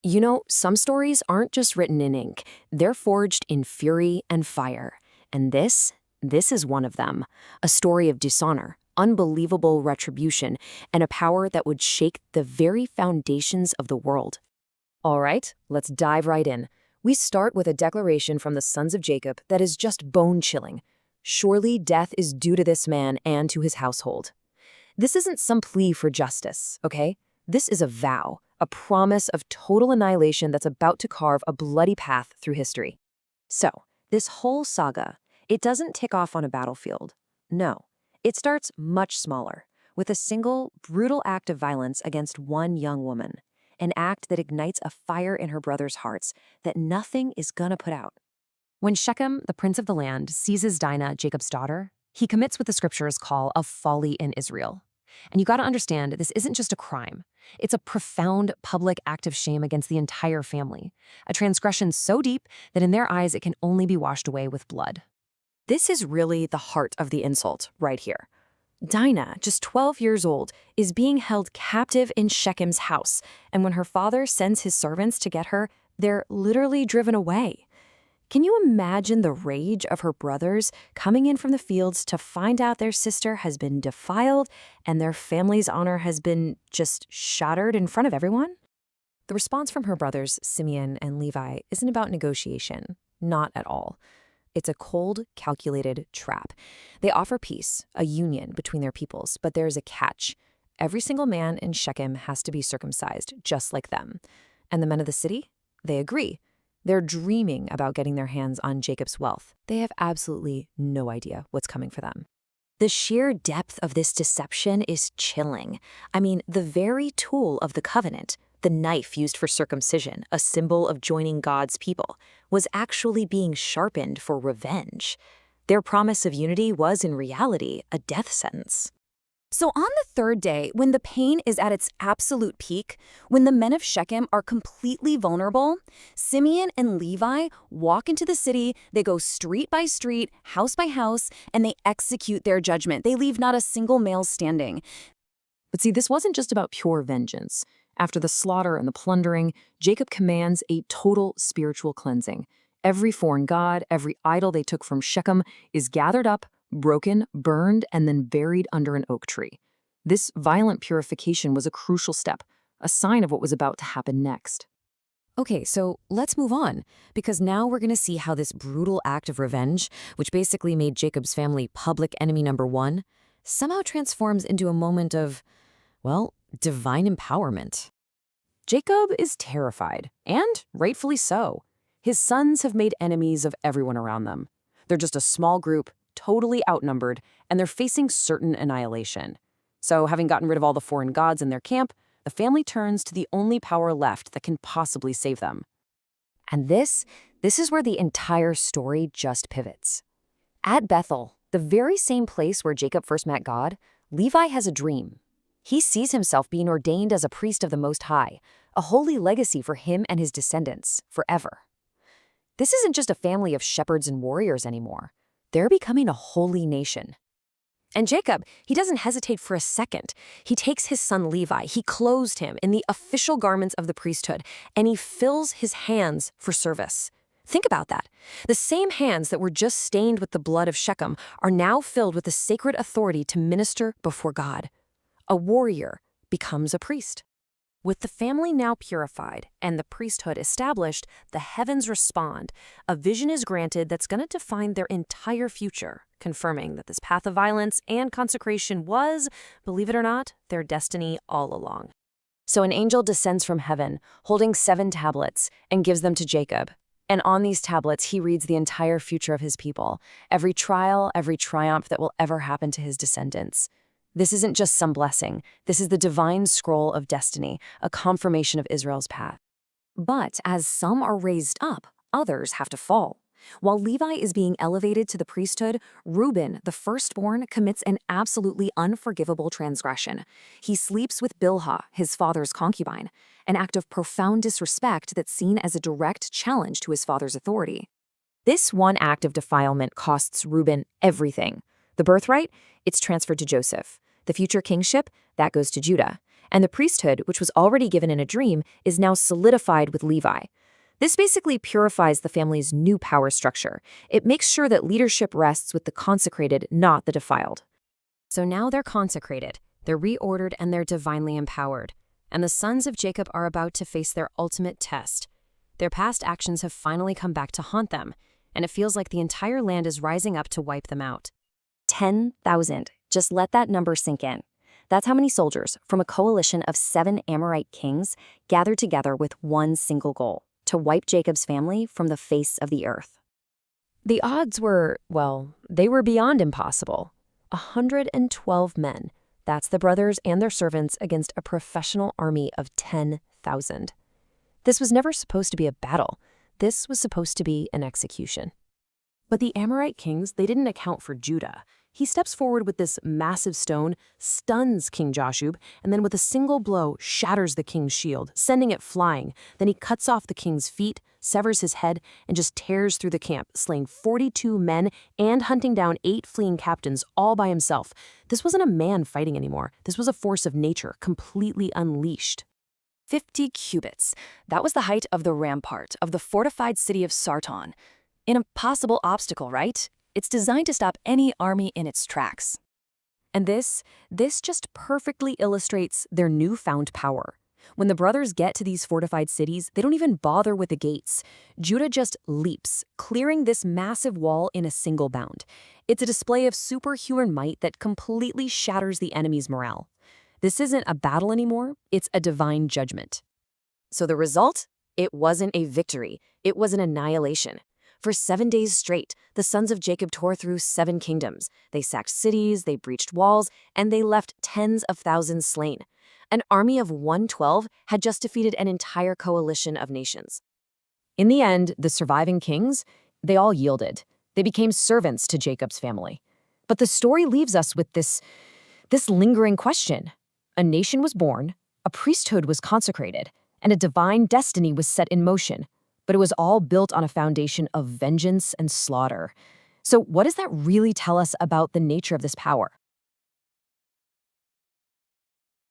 You know, some stories aren't just written in ink, they're forged in fury and fire. And this is one of them. A story of dishonor, unbelievable retribution, and a power that would shake the very foundations of the world. All right, let's dive right in. We start with a declaration from the sons of Jacob that is just bone-chilling. Surely death is due to this man and to his household. This isn't some plea for justice, okay? This is a vow, a promise of total annihilation that's about to carve a bloody path through history. So, this whole saga, it doesn't tick off on a battlefield. No, it starts much smaller, with a single, brutal act of violence against one young woman, an act that ignites a fire in her brothers' hearts that nothing is gonna put out. When Shechem, the prince of the land, seizes Dinah, Jacob's daughter, he commits what the scriptures call a folly in Israel. And you gotta understand, this isn't just a crime. It's a profound public act of shame against the entire family, a transgression so deep that in their eyes it can only be washed away with blood. This is really the heart of the insult right here. Dinah, just 12 years old, is being held captive in Shechem's house, and when her father sends his servants to get her, they're literally driven away. Can you imagine the rage of her brothers coming in from the fields to find out their sister has been defiled and their family's honor has been just shattered in front of everyone? The response from her brothers, Simeon and Levi, isn't about negotiation. Not at all. It's a cold, calculated trap. They offer peace, a union between their peoples, but there's a catch. Every single man in Shechem has to be circumcised, just like them. And the men of the city? They agree. They're dreaming about getting their hands on Jacob's wealth. They have absolutely no idea what's coming for them. The sheer depth of this deception is chilling. I mean, the very tool of the covenant, the knife used for circumcision, a symbol of joining God's people, was actually being sharpened for revenge. Their promise of unity was in reality a death sentence. So on the third day, when the pain is at its absolute peak, when the men of Shechem are completely vulnerable, Simeon and Levi walk into the city, they go street by street, house by house, and they execute their judgment. They leave not a single male standing. But see, this wasn't just about pure vengeance. After the slaughter and the plundering, Jacob commands a total spiritual cleansing. Every foreign god, every idol they took from Shechem is gathered up, broken, burned, and then buried under an oak tree. This violent purification was a crucial step, a sign of what was about to happen next. Okay, so let's move on, because now we're going to see how this brutal act of revenge, which basically made Jacob's family public enemy number one, somehow transforms into a moment of, well, divine empowerment. Jacob is terrified, and rightfully so. His sons have made enemies of everyone around them. They're just a small group, totally outnumbered, and they're facing certain annihilation. So, having gotten rid of all the foreign gods in their camp, the family turns to the only power left that can possibly save them. And this is where the entire story just pivots. At Bethel, the very same place where Jacob first met God, Levi has a dream. He sees himself being ordained as a priest of the Most High, a holy legacy for him and his descendants, forever. This isn't just a family of shepherds and warriors anymore. They're becoming a holy nation. And Jacob, he doesn't hesitate for a second. He takes his son Levi, he clothes him in the official garments of the priesthood, and he fills his hands for service. Think about that. The same hands that were just stained with the blood of Shechem are now filled with the sacred authority to minister before God. A warrior becomes a priest. With the family now purified and the priesthood established, the heavens respond. A vision is granted that's going to define their entire future, confirming that this path of violence and consecration was, believe it or not, their destiny all along. So an angel descends from heaven, holding 7 tablets, and gives them to Jacob. And on these tablets, he reads the entire future of his people, every trial, every triumph that will ever happen to his descendants. This isn't just some blessing. This is the divine scroll of destiny, a confirmation of Israel's path. But as some are raised up, others have to fall. While Levi is being elevated to the priesthood, Reuben, the firstborn, commits an absolutely unforgivable transgression. He sleeps with Bilhah, his father's concubine, an act of profound disrespect that's seen as a direct challenge to his father's authority. This one act of defilement costs Reuben everything. The birthright, it's transferred to Joseph. The future kingship, that goes to Judah. And the priesthood, which was already given in a dream, is now solidified with Levi. This basically purifies the family's new power structure. It makes sure that leadership rests with the consecrated, not the defiled. So now they're consecrated, they're reordered, and they're divinely empowered. And the sons of Jacob are about to face their ultimate test. Their past actions have finally come back to haunt them, and it feels like the entire land is rising up to wipe them out. 10,000. Just let that number sink in. That's how many soldiers from a coalition of 7 Amorite kings gathered together with one single goal: to wipe Jacob's family from the face of the earth. The odds were, well, they were beyond impossible. 112 men. That's the brothers and their servants against a professional army of 10,000. This was never supposed to be a battle. This was supposed to be an execution. But the Amorite kings, they didn't account for Judah. He steps forward with this massive stone, stuns King Jashub, and then with a single blow shatters the king's shield, sending it flying. Then he cuts off the king's feet, severs his head, and just tears through the camp, slaying 42 men and hunting down 8 fleeing captains all by himself. This wasn't a man fighting anymore. This was a force of nature, completely unleashed. 50 cubits. That was the height of the rampart of the fortified city of Sarton. An impossible obstacle, right? It's designed to stop any army in its tracks. And this just perfectly illustrates their newfound power. When the brothers get to these fortified cities, they don't even bother with the gates. Judah just leaps, clearing this massive wall in a single bound. It's a display of superhuman might that completely shatters the enemy's morale. This isn't a battle anymore, it's a divine judgment. So the result? It wasn't a victory, it was an annihilation. For 7 days straight, the sons of Jacob tore through 7 kingdoms. They sacked cities, they breached walls, and they left tens of thousands slain. An army of 112 had just defeated an entire coalition of nations. In the end, the surviving kings, they all yielded. They became servants to Jacob's family. But the story leaves us with this lingering question. A nation was born, a priesthood was consecrated, and a divine destiny was set in motion. But it was all built on a foundation of vengeance and slaughter. So what does that really tell us about the nature of this power?